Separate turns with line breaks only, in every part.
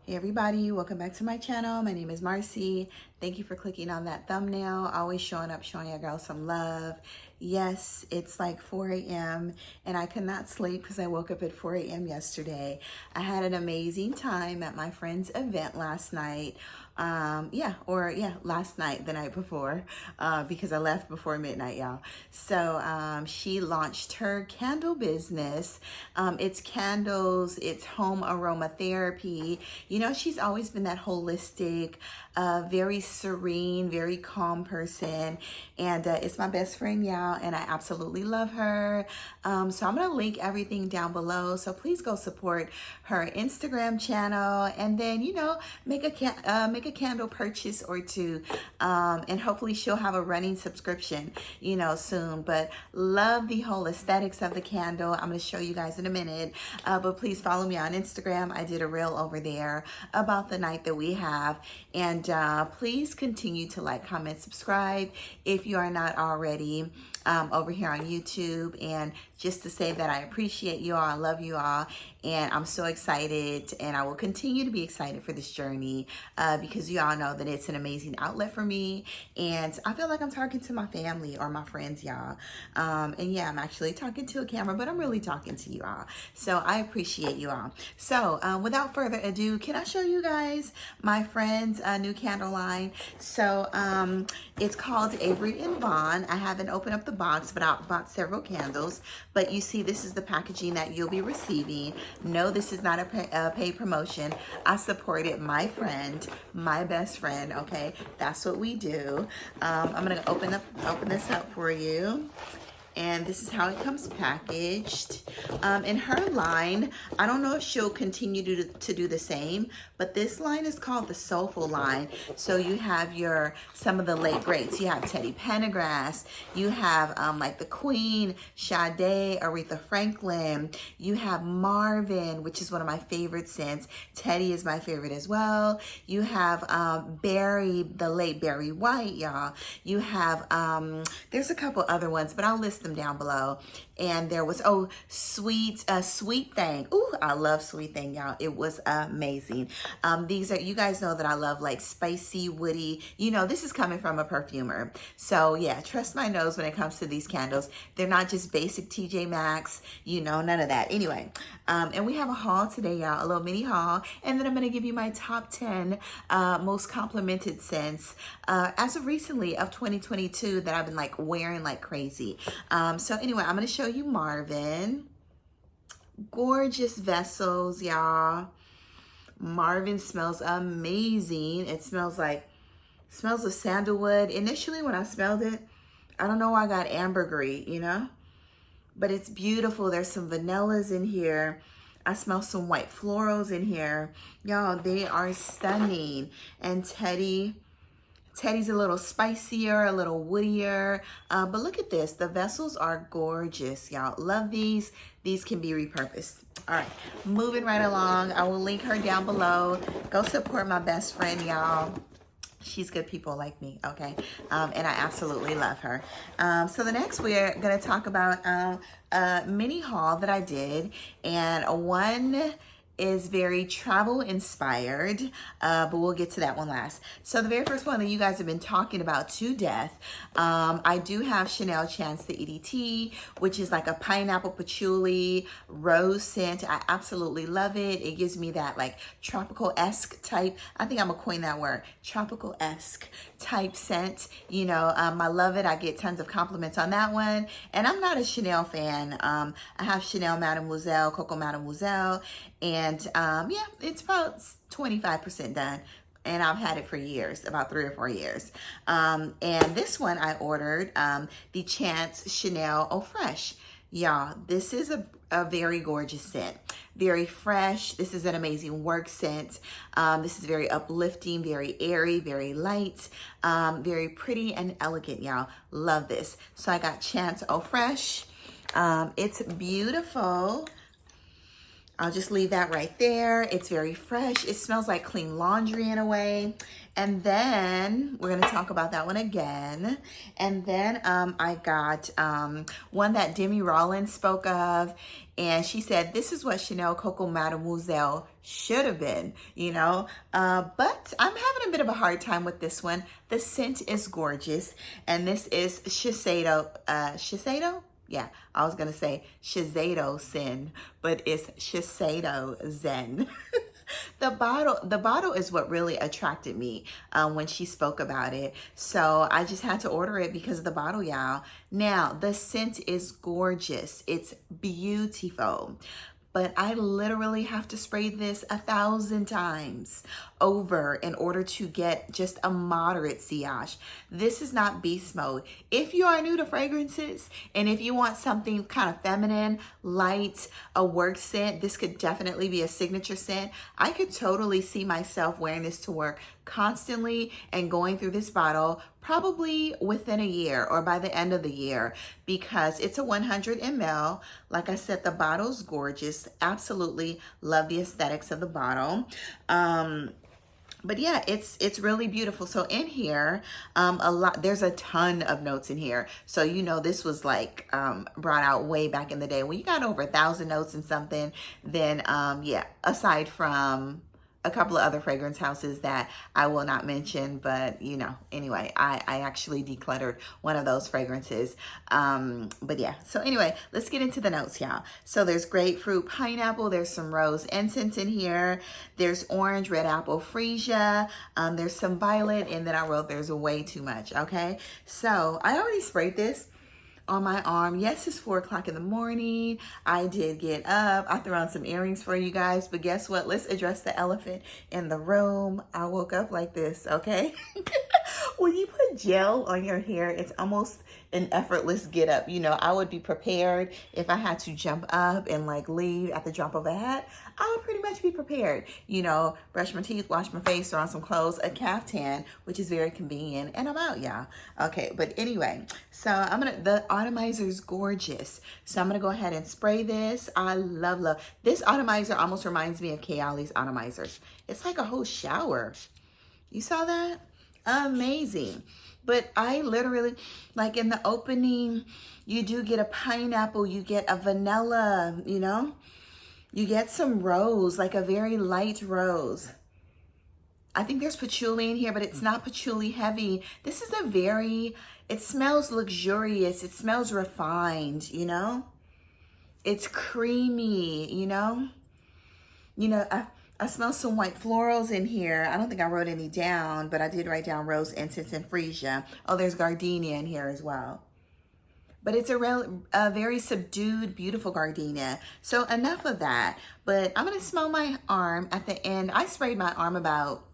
Hey everybody, welcome back to my channel. My name is Marcy. Thank you for clicking on that thumbnail. Always showing up, showing your girl some love. Yes, it's like 4 a.m. and I could not sleep because I woke up at 4 a.m. yesterday. I had an amazing time at my friend's event last night. Last night, the night before, because I left before midnight, y'all. So she launched her candle business. It's candles, it's home aromatherapy. You know, she's always been that holistic, very serene, very calm person. And it's my best friend, y'all, and I absolutely love her. So I'm gonna link everything down below. So please go support her Instagram channel, and then, you know, make a candle purchase or two, and hopefully she'll have a running subscription, you know, soon. But love the whole aesthetics of the candle. I'm going to show you guys in a minute, but please follow me on Instagram. I did a reel over there about the night that we have, and please continue to like, comment, subscribe if you are not already over here on YouTube. And just to say that I appreciate you all, I love you all, and I'm so excited, and I will continue to be excited for this journey because you all know that it's an amazing outlet for me, and I feel like I'm talking to my family or my friends, y'all. And yeah, I'm actually talking to a camera, but I'm really talking to you all, so I appreciate you all. So without further ado, can I show you guys my friend's new candle line? So it's called Avery and Bond. I haven't opened up the box, but I bought several candles. But you see, this is the packaging that you'll be receiving. No, this is not a paid promotion. I supported my friend, my best friend, okay? That's what we do. I'm gonna open this up for you. And this is how it comes packaged. In her line, I don't know if she'll continue to do the same, but this line is called the Soulful line. So you have some of the late greats. You have Teddy Pendergrass. You have like the Queen, Sade, Aretha Franklin. You have Marvin, which is one of my favorite scents. Teddy is my favorite as well. You have Barry, the late Barry White, y'all. You have, there's a couple other ones, but I'll list them down below. And there was, Sweet Thing. Ooh, I love Sweet Thing, y'all. It was amazing. These are, you guys know that I love like spicy, woody. You know, this is coming from a perfumer. So yeah, trust my nose when it comes to these candles. They're not just basic TJ Maxx, you know, none of that. Anyway, and we have a haul today, y'all, a little mini haul. And then I'm going to give you my top 10 most complimented scents as of recently of 2022 that I've been like wearing like crazy. So anyway, I'm going to show you Marvin. Gorgeous vessels, y'all. Marvin smells amazing. It smells of sandalwood. Initially when I smelled it, I don't know why I got ambergris, you know, but it's beautiful. There's some vanillas in here. I smell some white florals in here. Y'all, they are stunning. And Teddy's a little spicier, a little woodier. But look at this. The vessels are gorgeous, y'all. Love these. These can be repurposed. All right, moving right along. I will link her down below. Go support my best friend, y'all. She's good people like me, okay? And I absolutely love her. So the next we're gonna talk about a mini haul that I did, and one is very travel inspired, but we'll get to that one last. So the very first one that you guys have been talking about to death, I do have Chanel Chance the EDT, which is like a pineapple patchouli rose scent. I absolutely love it. It gives me that like tropical-esque type, I think I'm gonna coin that word, tropical-esque type scent. You know, I love it. I get tons of compliments on that one. And I'm not a Chanel fan. I have Chanel Mademoiselle, Coco Mademoiselle, and yeah, it's about 25% done. And I've had it for years, about 3 or 4 years. And this one I ordered, the Chance Chanel Eau Fraiche. Y'all, this is a very gorgeous scent. Very fresh. This is an amazing work scent. This is very uplifting, very airy, very light, very pretty and elegant, y'all. Love this. So I got Chance Eau Fraiche. It's beautiful. I'll just leave that right there. It's very fresh. It smells like clean laundry in a way. And then we're going to talk about that one again. And then I got one that Demi Rollins spoke of. And she said, this is what Chanel Coco Mademoiselle should have been, you know. But I'm having a bit of a hard time with this one. The scent is gorgeous. And this is Shiseido. Shiseido? Yeah, I was going to say Shiseido Zen, but it's Shiseido Zen. The bottle is what really attracted me when she spoke about it. So I just had to order it because of the bottle, y'all. Now, the scent is gorgeous. It's beautiful. But I literally have to spray this 1,000 times over in order to get just a moderate sillage. This is not beast mode. If you are new to fragrances and if you want something kind of feminine, light, a work scent, this could definitely be a signature scent. I could totally see myself wearing this to work constantly and going through this bottle probably within a year or by the end of the year, because it's a 100 ml. Like I said, the bottle's gorgeous. Absolutely love the aesthetics of the bottle. But yeah, it's really beautiful. So in here, there's a ton of notes in here. So, you know, this was like brought out way back in the day when you got over 1,000 notes and something. Then yeah, aside from a couple of other fragrance houses that I will not mention, but you know, anyway, I actually decluttered one of those fragrances. But yeah, so anyway, let's get into the notes, y'all. So there's grapefruit, pineapple, there's some rose incense in here, there's orange, red apple, freesia, there's some violet, and then I wrote there's way too much, okay? So I already sprayed this on my arm. Yes, it's 4 o'clock in the morning. I did get up. I threw on some earrings for you guys, but guess what? Let's address the elephant in the room. I woke up like this, okay? When you put gel on your hair, it's almost an effortless get up. You know, I would be prepared if I had to jump up and like leave at the drop of a hat. I would pretty much be prepared. You know, brush my teeth, wash my face, throw on some clothes, a caftan, which is very convenient, and I'm out, y'all. Okay, but anyway, so the atomizer is gorgeous. So I'm gonna go ahead and spray this. I love this atomizer. Almost reminds me of Kayali's atomizers. It's like a whole shower. You saw that? Amazing. But I literally, like in the opening, you do get a pineapple, you get a vanilla, you know? You get some rose, like a very light rose. I think there's patchouli in here, but it's not patchouli heavy. This is it smells luxurious. It smells refined, you know? It's creamy, you know? You know, I smell some white florals in here. I don't think I wrote any down, but I did write down rose, incense, and freesia. Oh, there's gardenia in here as well. But it's a very subdued, beautiful gardenia. So enough of that. But I'm going to smell my arm at the end. I sprayed my arm about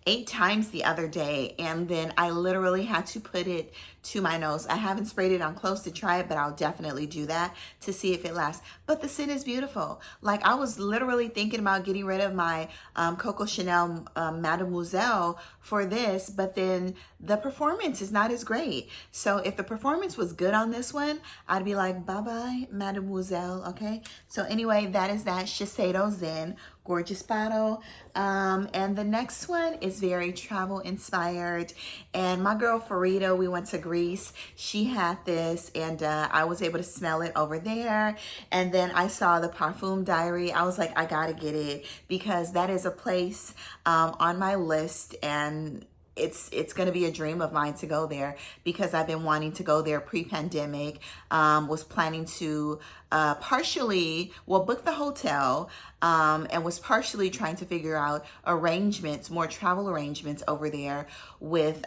8 times the other day, and then I literally had to put it to my nose. I haven't sprayed it on close to try it, but I'll definitely do that to see if it lasts. But the scent is beautiful. Like, I was literally thinking about getting rid of my Coco Chanel Mademoiselle for this, but then the performance is not as great. So if the performance was good on this one, I'd be like, bye-bye, Mademoiselle, okay? So anyway, that is that Shiseido Zen. Gorgeous bottle. And the next one is very travel inspired. And my girl Farida, we went to Greece. She had this, and I was able to smell it over there. And then I saw the Perfume Diary. I was like, I gotta get it because that is a place on my list, and it's going to be a dream of mine to go there because I've been wanting to go there pre-pandemic. Was planning to partially, book the hotel, and was partially trying to figure out arrangements, more travel arrangements over there with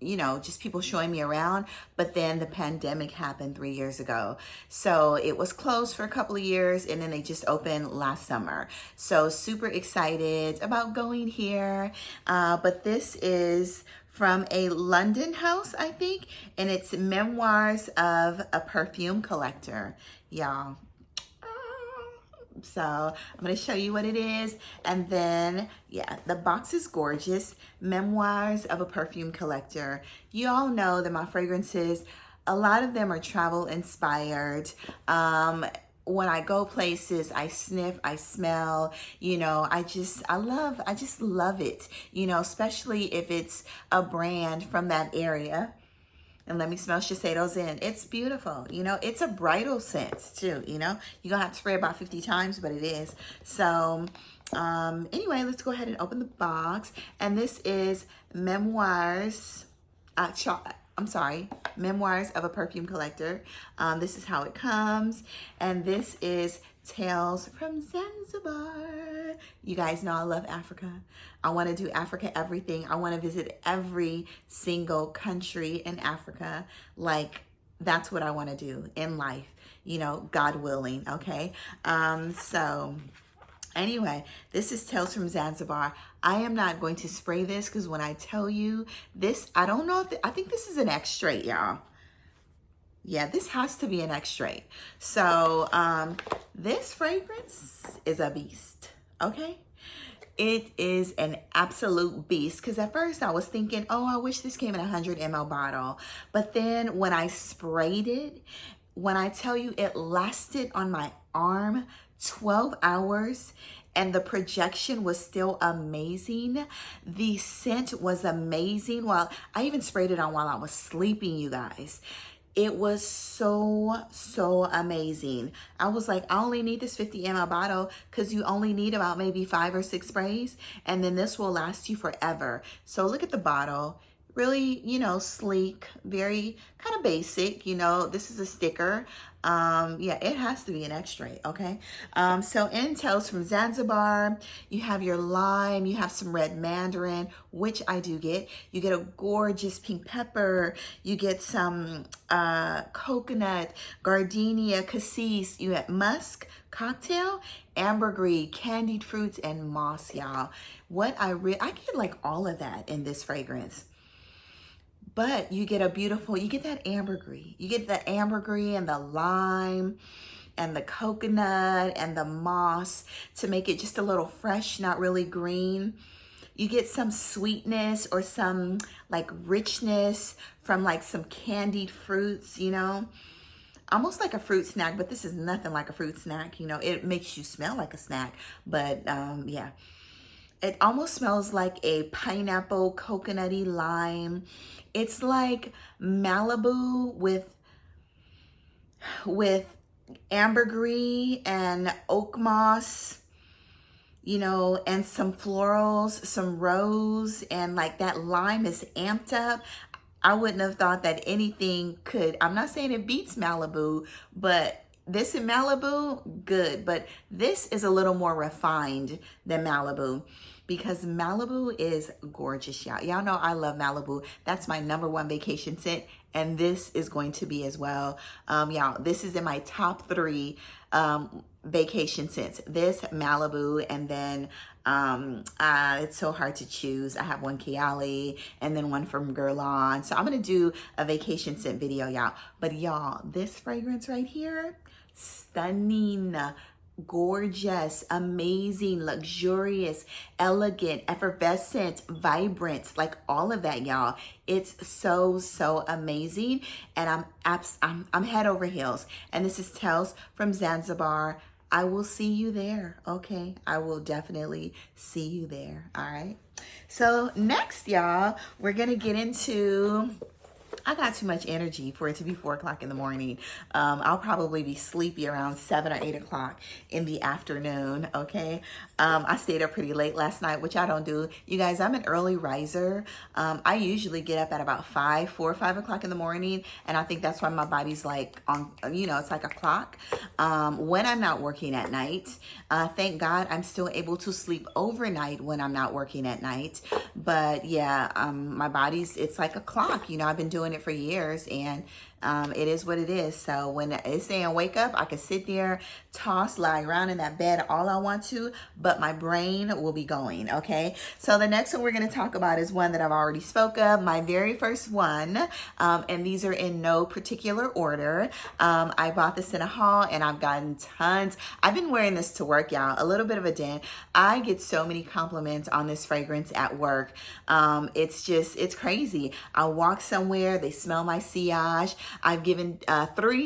you know, just people showing me around. But then the pandemic happened 3 years ago. So it was closed for a couple of years, and then they just opened last summer. So super excited about going here. But this is from a London house, I think, and it's Memoirs of a Perfume Collector, y'all. So I'm going to show you what it is. And then, yeah, the box is gorgeous. Memoirs of a Perfume Collector. You all know that my fragrances, a lot of them are travel inspired. when I go places, I sniff, I smell, you know, I just love it, you know, especially if it's a brand from that area. And let me smell Shiseido Zen. It's beautiful, you know, it's a bridal scent too, you know, you're gonna have to spray about 50 times, but it is. So anyway, let's go ahead and open the box. And this is Memoirs, Memoirs of a Perfume Collector. This is how it comes. And this is Tales from Zanzibar. You guys know I love Africa. I want to do Africa everything. I want to visit every single country in Africa. Like, that's what I want to do in life, you know, God willing, okay? So anyway, this is Tales from Zanzibar. I am not going to spray this because when I tell you this, I don't know if, I think this is an extrait, y'all. Yeah, this has to be an extrait. So this fragrance is a beast, okay? It is an absolute beast, because at first I was thinking, oh, I wish this came in a 100 ml bottle. But then when I sprayed it, when I tell you it lasted on my arm 12 hours, and the projection was still amazing. The scent was amazing. Well, I even sprayed it on while I was sleeping, you guys. It was so amazing. I was like, I only need this 50 ml bottle because you only need about maybe 5 or 6 sprays, and then this will last you forever. So look at the bottle. Really, you know, sleek, very kind of basic, you know. This is a sticker. Yeah, it has to be an extrait, okay? So in Tales from Zanzibar, you have your lime, you have some red mandarin, which I do get. You get a gorgeous pink pepper, you get some coconut, gardenia, cassis, you have musk, cocktail, ambergris, candied fruits, and moss, y'all. I get like all of that in this fragrance. But you get you get that ambergris. You get the ambergris and the lime and the coconut and the moss to make it just a little fresh, not really green. You get some sweetness or some like richness from like some candied fruits, you know. Almost like a fruit snack, but this is nothing like a fruit snack, you know. It makes you smell like a snack, but yeah. It almost smells like a pineapple, coconutty lime. It's like Malibu with ambergris and oak moss, you know, and some florals, some rose, and like that lime is amped up. I wouldn't have thought that anything could, I'm not saying it beats Malibu, but this in Malibu, good. But this is a little more refined than Malibu, because Malibu is gorgeous, y'all. Y'all know I love Malibu. That's my #1 vacation scent, and this is going to be as well. Y'all, this is in my top 3 vacation scents. This, Malibu, and then it's so hard to choose. I have one Kayali and then one from Guerlain. So I'm gonna do a vacation scent video, y'all. But y'all, this fragrance right here, stunning, gorgeous, amazing, luxurious, elegant, effervescent, vibrant, like all of that, y'all. It's so amazing, and I'm head over heels. And this is Tales from Zanzibar. I will see you there, okay? I will definitely see you there, all right? So next, y'all, we're gonna get into, I got too much energy for it to be 4 o'clock in the morning. I'll probably be sleepy around 7 or 8 o'clock in the afternoon, okay? I stayed up pretty late last night, which I don't do. You guys, I'm an early riser. I usually get up at about 4 or 5 o'clock in the morning, and I think that's why my body's like on, you know, it's like a clock. When I'm not working at night, thank God I'm still able to sleep overnight when I'm not working at night. But yeah, my body's, it's like a clock, you know. I've been doing it for years, and it is what it is. So when it's saying wake up, I can sit there, lie around in that bed all I want to, but my brain will be going, okay? So the next one we're going to talk about is one that I've already spoke of, my very first one, and these are in no particular order. I bought this in a haul, and I've gotten tons. I've been wearing this to work, y'all. A little bit of a den. I get so many compliments on this fragrance at work. It's crazy. I walk somewhere, they smell my sillage. I've given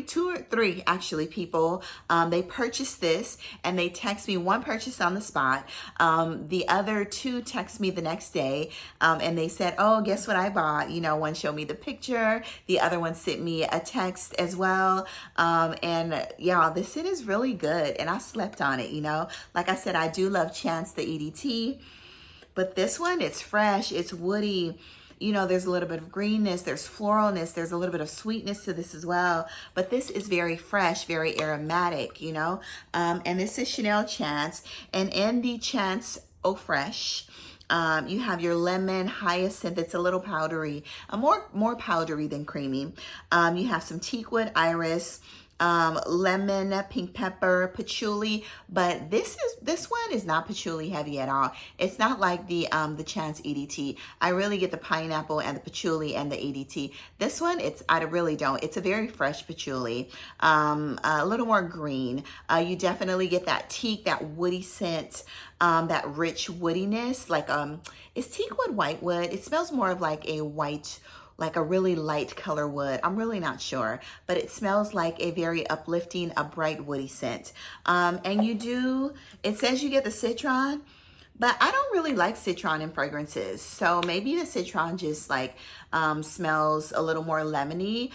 two or three actually people, they purchased this and they text me. One purchased on the spot. The other two text me the next day, and they said, oh, guess what I bought? You know, one showed me the picture. The other one sent me a text as well. And yeah, the scent is really good. And I slept on it, you know. Like I said, I do love Chance the EDT. But this one, it's fresh, it's woody. You know, there's a little bit of greenness, there's floralness, there's a little bit of sweetness to this as well. But this is very fresh, very aromatic, you know. And this is Chanel Chance. And in the Chance Eau Fraiche, you have your lemon hyacinth. It's a little powdery, more powdery than creamy. You have some teakwood, iris, lemon, pink pepper, patchouli, but this one is not patchouli heavy at all. It's not like the Chance EDT. I really get the pineapple and the patchouli and the EDT. This one, I really don't. It's a very fresh patchouli, a little more green. You definitely get that teak, that woody scent, that rich woodiness. Like it's teakwood, whitewood. It smells more of like a white, like a really light color wood. I'm really not sure, but it smells like a very uplifting, a bright woody scent. And it says you get the citron, but I don't really like citron in fragrances. So maybe the citron just like smells a little more lemony.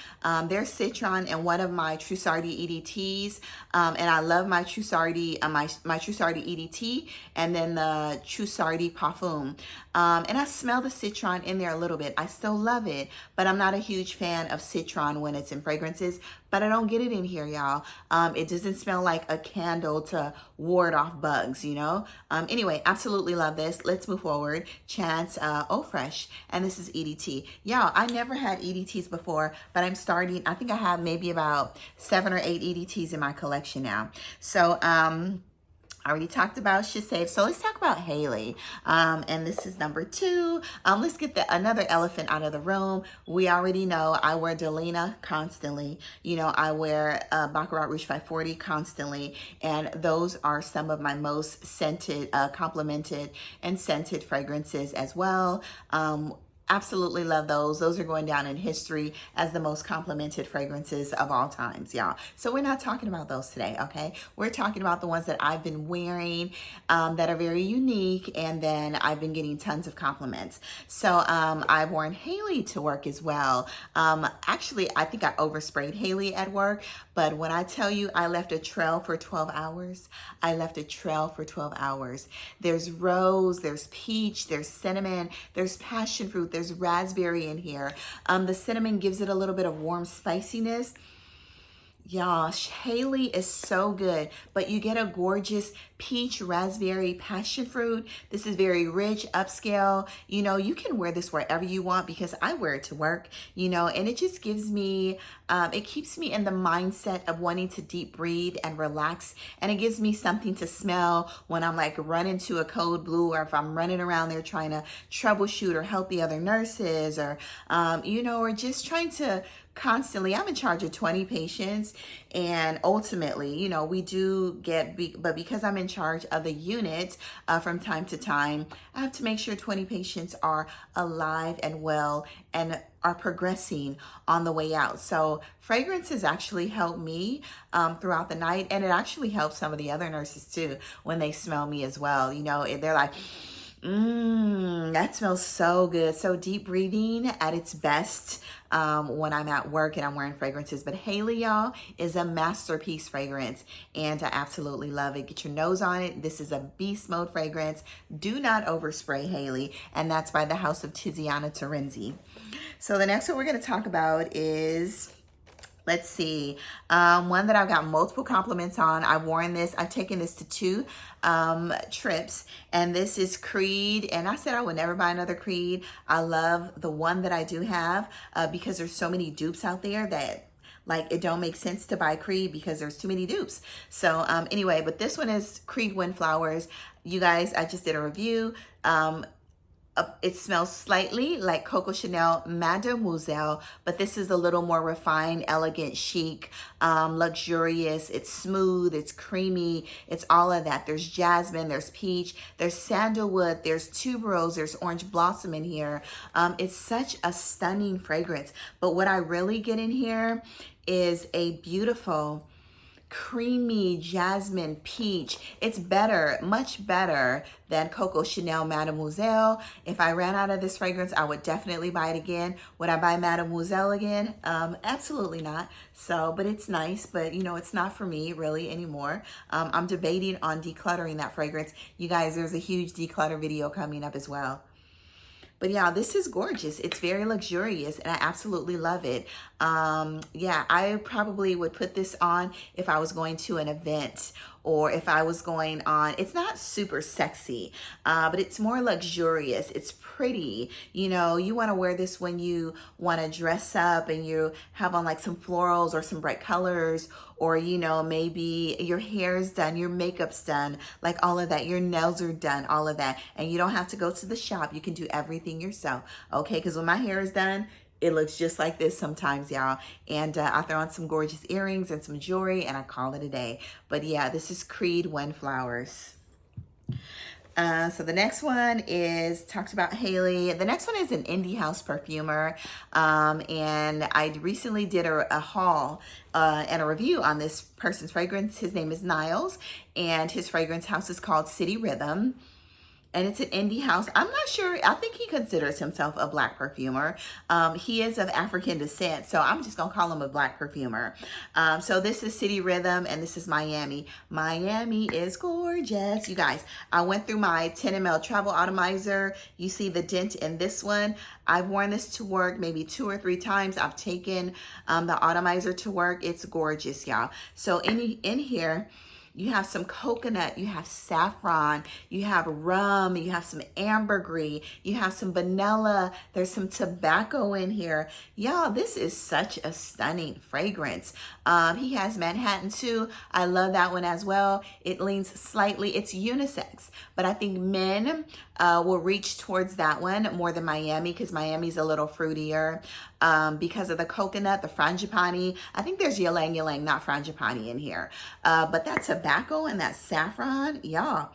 There's citron in one of my Trussardi EDTs. And I love my Trussardi, my Trussardi EDT, and then the Trussardi Parfum. And I smell the citron in there a little bit. I still love it, but I'm not a huge fan of citron when it's in fragrances, but I don't get it in here, y'all. It doesn't smell like a candle to ward off bugs, you know? Anyway, absolutely love this. Let's move forward. Chance Eau Fraiche, and this is EDT. Y'all, I never had EDTs before, but I'm starting, I think I have maybe about 7 or 8 EDTs in my collection now. So, I already talked about Shiseido, so let's talk about Halley. And this is number 2. Let's get another elephant out of the room. We already know I wear delle constantly. You know, I wear Baccarat Rouge 540 constantly, and those are some of my most scented, complimented and scented fragrances as well. Absolutely love those. Those are going down in history as the most complimented fragrances of all times, y'all. So we're not talking about those today, okay? We're talking about the ones that I've been wearing that are very unique, and then I've been getting tons of compliments. So I've worn Halley to work as well. Actually, I think I oversprayed Halley at work, but when I tell you I left a trail for 12 hours, I left a trail for 12 hours. There's rose, there's peach, there's cinnamon, there's passion fruit, there's raspberry in here. The cinnamon gives it a little bit of warm spiciness. Y'all, Halley is so good, but you get a gorgeous peach, raspberry, passion fruit. This is very rich, upscale. You know, you can wear this wherever you want because I wear it to work, you know, and it just gives me, it keeps me in the mindset of wanting to deep breathe and relax. And it gives me something to smell when I'm like running to a code blue, or if I'm running around there trying to troubleshoot or help the other nurses, or, you know, or just trying to constantly, I'm in charge of 20 patients, and ultimately, you know, we do get, but because I'm in charge of the unit from time to time, I have to make sure 20 patients are alive and well and are progressing on the way out. So fragrances actually help me throughout the night, and it actually helps some of the other nurses too when they smell me as well. You know, they're like, that smells so good. So deep breathing at its best when I'm at work and I'm wearing fragrances. But Halley, y'all, is a masterpiece fragrance, and I absolutely love it. Get your nose on it. This is a beast mode fragrance. Do not overspray Halley, and that's by the house of Tiziana Terenzi. So the next one we're going to talk about is, let's see, one that I've got multiple compliments on. I've worn this. I've taken this to 2 trips, and this is Creed. And I said I would never buy another Creed. I love the one that I do have because there's so many dupes out there that, like, it don't make sense to buy Creed because there's too many dupes. So anyway, but this one is Creed Windflowers. You guys, I just did a review. It smells slightly like Coco Chanel Mademoiselle, but this is a little more refined, elegant, chic, luxurious. It's smooth, it's creamy, it's all of that. There's jasmine, there's peach, there's sandalwood, there's tuberose, there's orange blossom in here. It's such a stunning fragrance. But what I really get in here is a beautiful, creamy jasmine peach. It's better, much better than Coco Chanel Mademoiselle. If I ran out of this fragrance, I would definitely buy it again. Would I buy Mademoiselle again? Absolutely not. So, but it's nice, but you know, it's not for me really anymore. I'm debating on decluttering that fragrance. You guys, there's a huge declutter video coming up as well. But yeah, this is gorgeous. It's very luxurious and I absolutely love it. Yeah, I probably would put this on if I was going to an event or if I was going on, it's not super sexy, but it's more luxurious. It's pretty. You know, you want to wear this when you want to dress up and you have on like some florals or some bright colors, or, you know, maybe your hair's done, your makeup's done, like all of that. Your nails are done, all of that. And you don't have to go to the shop. You can do everything yourself. Okay, because when my hair is done, it looks just like this sometimes, y'all. And I throw on some gorgeous earrings and some jewelry and I call it a day. But yeah, this is Creed One Flowers. So the next one is, talked about Halley. The next one is an indie house perfumer. And I recently did a haul and a review on this person's fragrance. His name is Niles and his fragrance house is called City Rhythm. And it's an indie house. I'm not sure. I think he considers himself a black perfumer. He is of African descent, so I'm just going to call him a black perfumer. So this is City Rhythm, and this is Miami. Miami is gorgeous. You guys, I went through my 10 ml travel atomizer. You see the dent in this one. I've worn this to work maybe 2 or 3 times. I've taken the atomizer to work. It's gorgeous, y'all. So in here, you have some coconut, you have saffron, you have rum, you have some ambergris, you have some vanilla, there's some tobacco in here. Y'all, this is such a stunning fragrance. He has Manhattan too. I love that one as well. It leans slightly, it's unisex, but I think men will reach towards that one more than Miami because Miami's a little fruitier because of the coconut, the frangipani. I think there's ylang ylang, not frangipani in here. But that tobacco and that saffron, y'all,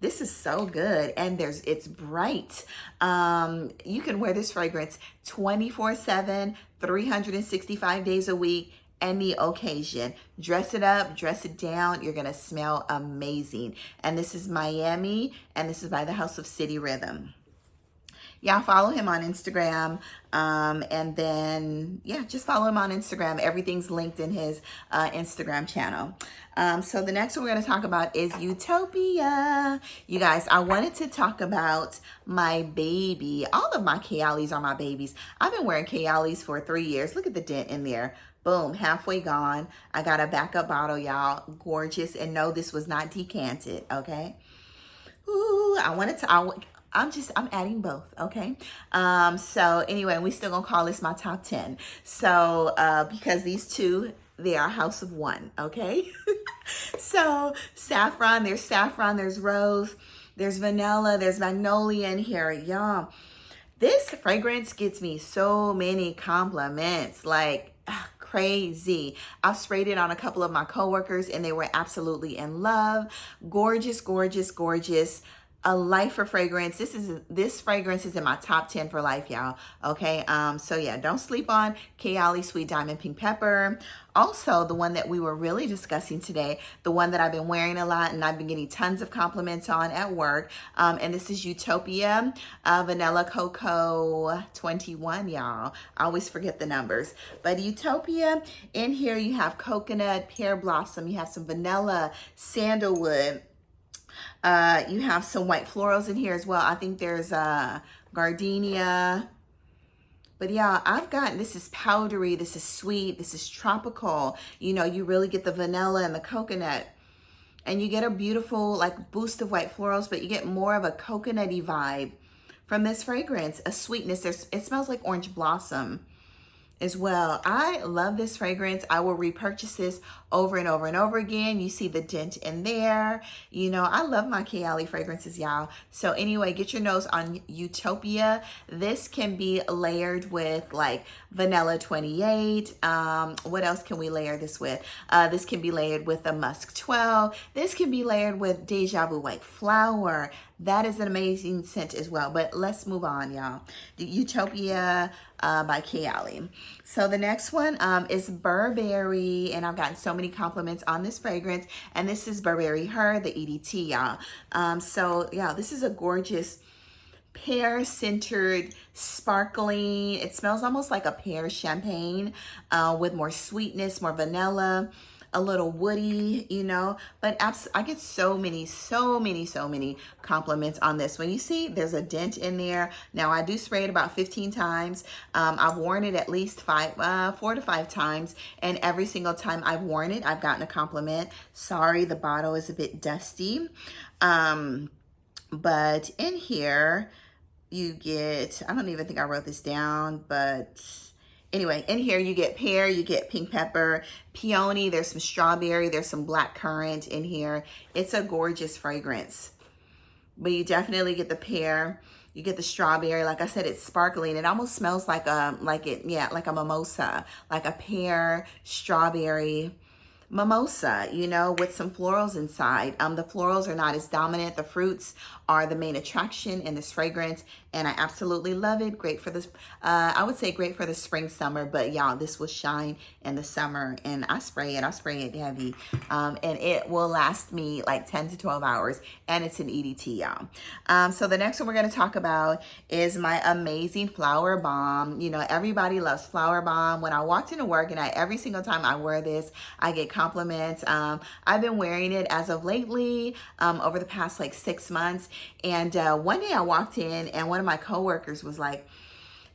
this is so good. And it's bright. You can wear this fragrance 24/7, 365 days a week, any occasion. Dress it up, dress it down. You're gonna smell amazing. And this is Miami, and this is by the House of City Rhythm. Y'all follow him on Instagram, and then, yeah, just follow him on Instagram. Everything's linked in his Instagram channel. So the next one we're going to talk about is Utopia. You guys, I wanted to talk about my baby. All of my Kayalis are my babies. I've been wearing Kayalis for 3 years. Look at the dent in there. Boom, halfway gone. I got a backup bottle, y'all. Gorgeous. And no, this was not decanted, okay? Ooh, I'm adding both, okay? So anyway, we still gonna call this my top 10. So, because these two, they are a house of one, okay? So saffron, there's rose, there's vanilla, there's magnolia in here, y'all. This fragrance gets me so many compliments, like crazy. I've sprayed it on a couple of my coworkers and they were absolutely in love. Gorgeous, gorgeous, gorgeous. A life for fragrance. This fragrance is in my top 10 for life, y'all. Okay. So yeah, don't sleep on Kayali Sweet Diamond Pink Pepper. Also, the one that we were really discussing today, the one that I've been wearing a lot and I've been getting tons of compliments on at work. And this is Utopia Vanilla Cocoa 21, y'all. I always forget the numbers. But Utopia, in here you have coconut, pear blossom, you have some vanilla, sandalwood. You have some white florals in here as well. I think there's gardenia. But yeah, this is powdery, this is sweet, this is tropical. You know, you really get the vanilla and the coconut. And you get a beautiful like boost of white florals, but you get more of a coconutty vibe from this fragrance. A sweetness, it smells like orange blossom as well. I love this fragrance. I will repurchase this over and over and over again. You see the dent in there. You know, I love my Kayali fragrances, y'all. So anyway, get your nose on Utopia. This can be layered with like Vanilla 28. What else can we layer this with? This can be layered with a Musk 12. This can be layered with Deja Vu White Flower. That is an amazing scent as well. But let's move on, y'all. The Utopia by Kayali. So the next one is Burberry, and I've gotten so many compliments on this fragrance. And this is Burberry Her, the EDT, y'all. So yeah, this is a gorgeous pear-centered, sparkling. It smells almost like a pear champagne with more sweetness, more vanilla, a little woody, you know. But I get so many compliments on this. When you see there's a dent in there. Now I do spray it about 15 times. I've worn it at least 4 to 5 times, and every single time I've worn it, I've gotten a compliment. Sorry, the bottle is a bit dusty. But in here, you get, I don't even think I wrote this down, but anyway, in here you get pear, you get pink pepper, peony, there's some strawberry, there's some black currant in here. It's a gorgeous fragrance. But you definitely get the pear, you get the strawberry. Like I said, it's sparkling. It almost smells like a mimosa, like a pear, strawberry mimosa, you know, with some florals inside. The florals are not as dominant. The fruits are the main attraction in this fragrance, and I absolutely love it. Great for this, I would say great for the spring, summer, but y'all, this will shine in the summer, and I spray it heavy, and it will last me like 10 to 12 hours, and it's an EDT, y'all. So the next one we're going to talk about is my amazing Flowerbomb. You know, everybody loves Flowerbomb. When I walked into work, and every single time I wear this, I get compliments. I've been wearing it as of lately, over the past like 6 months. And one day I walked in, and one of my coworkers was like,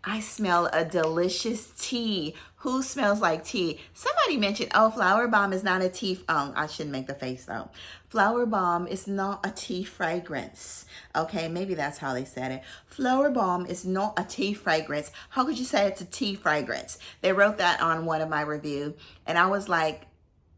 I smell a delicious tea. Who smells like tea? Somebody mentioned, oh, Flowerbomb is not a tea. Oh, I shouldn't make the face though. Flowerbomb is not a tea fragrance. Okay, maybe that's how they said it. Flowerbomb is not a tea fragrance. How could you say it's a tea fragrance? They wrote that on one of my reviews, and I was like,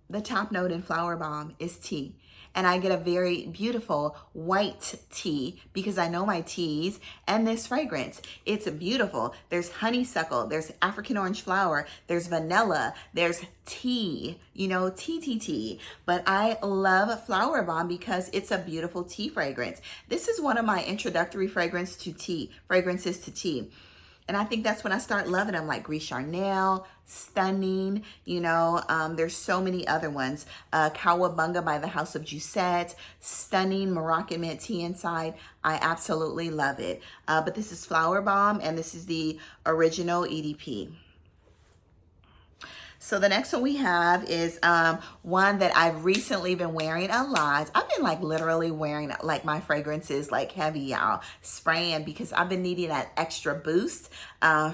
the top note in Flowerbomb is tea. And I get a very beautiful white tea because I know my teas, and this fragrance, it's beautiful. There's honeysuckle, there's African orange flower, there's vanilla, there's tea, you know, tea. But I love Flowerbomb because it's a beautiful tea fragrance. This is one of my introductory fragrances to tea. And I think that's when I start loving them, like Gris Charnel, stunning, you know. There's so many other ones. Cowabunga by the House of Jusette, stunning Moroccan mint tea inside. I absolutely love it. But this is Flowerbomb, and this is the original EDP. So the next one we have is one that I've recently been wearing a lot. I've been like literally wearing like my fragrances like heavy, y'all, spraying, because I've been needing that extra boost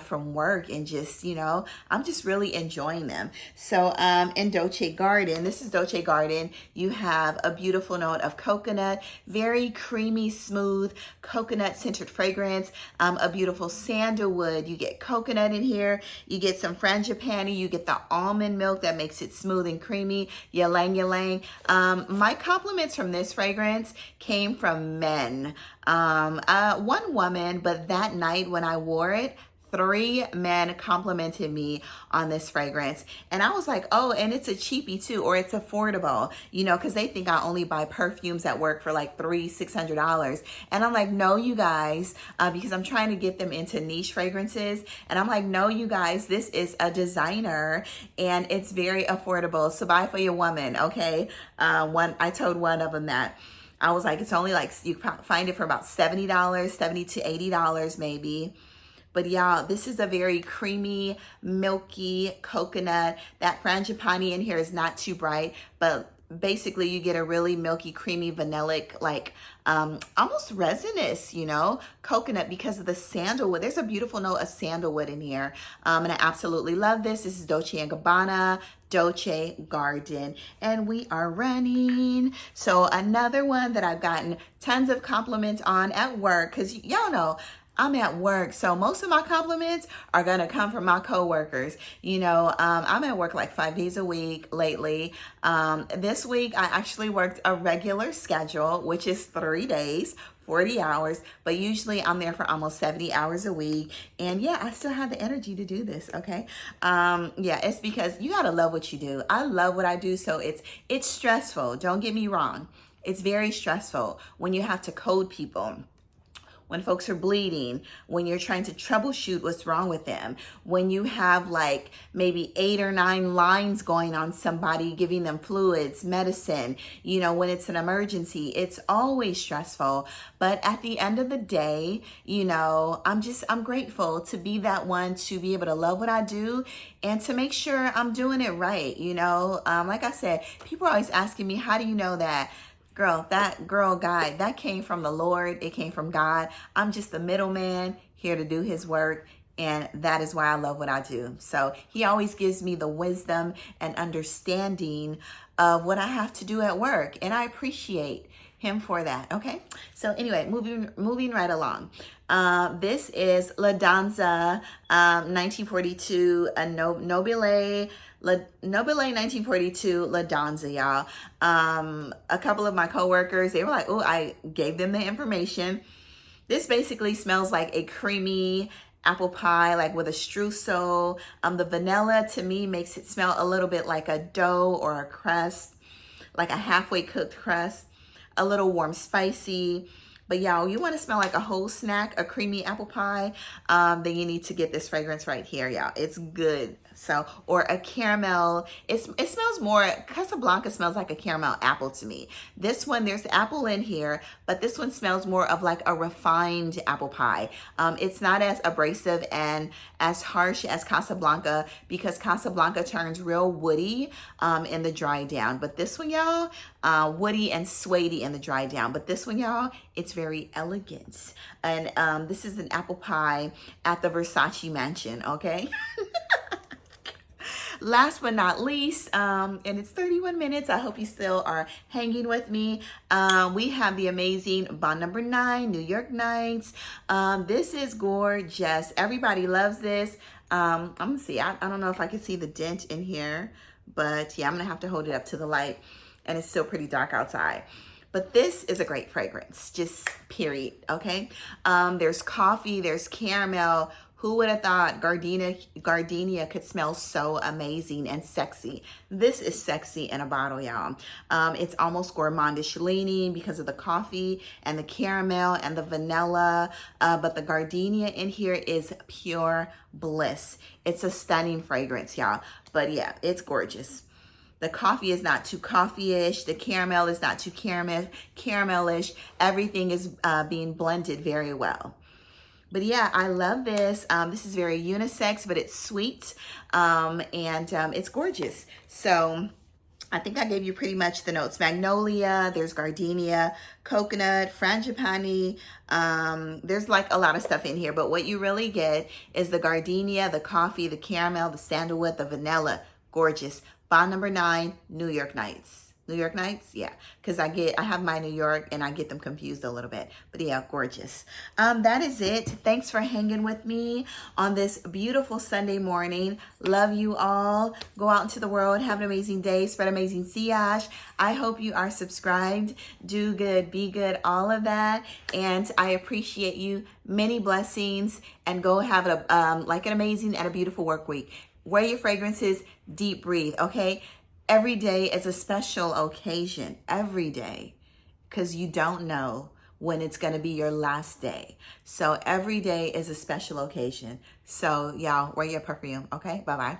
from work, and just, you know, I'm just really enjoying them. So in Dolce Garden, this is Dolce Garden, you have a beautiful note of coconut, very creamy, smooth coconut centered fragrance, a beautiful sandalwood. You get coconut in here, you get some frangipani, you get the almond milk that makes it smooth and creamy, ylang ylang. My compliments from this fragrance came from men. One woman, but that night when I wore it, 3 men complimented me on this fragrance. And I was like, oh, and it's a cheapie too, or it's affordable, you know, because they think I only buy perfumes at work for like $600. And I'm like, no, you guys, because I'm trying to get them into niche fragrances. And I'm like, no, you guys, this is a designer, and it's very affordable. So buy for your woman, okay? I told one of them that. I was like, it's only like, you find it for about $70, $70 to $80 maybe. But y'all, this is a very creamy, milky coconut. That frangipani in here is not too bright, but basically you get a really milky, creamy, vanillic, like almost resinous, you know, coconut because of the sandalwood. There's a beautiful note of sandalwood in here. And I absolutely love this. This is Dolce&Gabbana, Dolce Garden, and we are running. So another one that I've gotten tons of compliments on at work, because y'all know I'm at work, so most of my compliments are gonna come from my coworkers. You know, I'm at work like 5 days a week lately. This week I actually worked a regular schedule, which is 3 days, 40 hours, but usually I'm there for almost 70 hours a week. And yeah, I still have the energy to do this, okay? Yeah, it's because you gotta love what you do. I love what I do, so it's stressful. Don't get me wrong. It's very stressful when you have to code people, when folks are bleeding, when you're trying to troubleshoot what's wrong with them, when you have like maybe 8 or 9 lines going on somebody, giving them fluids, medicine, you know, when it's an emergency, it's always stressful. But at the end of the day, you know, I'm grateful to be that one, to be able to love what I do and to make sure I'm doing it right. You know, like I said, people are always asking me, how do you know that? Girl, that girl guide, that came from the Lord. It came from God. I'm just the middleman here to do his work. And that is why I love what I do. So he always gives me the wisdom and understanding of what I have to do at work. And I appreciate him for that. Okay. So anyway, moving right along. This is La Danza, 1942, a Nobile 1942 La Danza, y'all. A couple of my coworkers, they were like, oh, I gave them the information. This basically smells like a creamy apple pie, like with a streusel. The vanilla to me makes it smell a little bit like a dough or a crust, like a halfway cooked crust, a little warm, spicy. But y'all, you want to smell like a whole snack, a creamy apple pie, then you need to get this fragrance right here, y'all. It's good. So, or a caramel. It smells more, Casablanca smells like a caramel apple to me. This one, there's apple in here, but this one smells more of like a refined apple pie. It's not as abrasive and as harsh as Casablanca, because Casablanca turns real woody in the dry down. But this one, y'all, woody and suede in the dry down. But this one, y'all, it's very elegant. And this is an apple pie at the Versace mansion, okay? Last but not least, and it's 31 minutes. I hope you still are hanging with me. We have the amazing Bond number 9, New York Nights. This is gorgeous. Everybody loves this. I'm gonna see. I don't know if I can see the dent in here, but yeah, I'm gonna have to hold it up to the light, and it's still pretty dark outside. But this is a great fragrance, just period, okay? There's coffee, there's caramel. Who would have thought gardenia could smell so amazing and sexy? This is sexy in a bottle, y'all. It's almost gourmandish leaning because of the coffee and the caramel and the vanilla. But the gardenia in here is pure bliss. It's a stunning fragrance, y'all. But yeah, it's gorgeous. The coffee is not too coffee-ish. The caramel is not too caramelish. Everything is being blended very well. But yeah, I love this. This is very unisex, but it's sweet and it's gorgeous. So I think I gave you pretty much the notes. Magnolia, there's gardenia, coconut, frangipani. There's like a lot of stuff in here, but what you really get is the gardenia, the coffee, the caramel, the sandalwood, the vanilla. Gorgeous. Bond number 9, New York Nights. New York Nights, yeah, because I have my New York and I get them confused a little bit. But yeah, gorgeous. That is it. Thanks for hanging with me on this beautiful Sunday morning. Love you all. Go out into the world, have an amazing day, spread amazing sillage. I hope you are subscribed. Do good, be good, all of that. And I appreciate you. Many blessings, and go have like an amazing and a beautiful work week. Wear your fragrances, deep breathe, okay? Every day is a special occasion, every day, because you don't know when it's going to be your last day. So every day is a special occasion. So y'all, wear your perfume, okay? Bye-bye.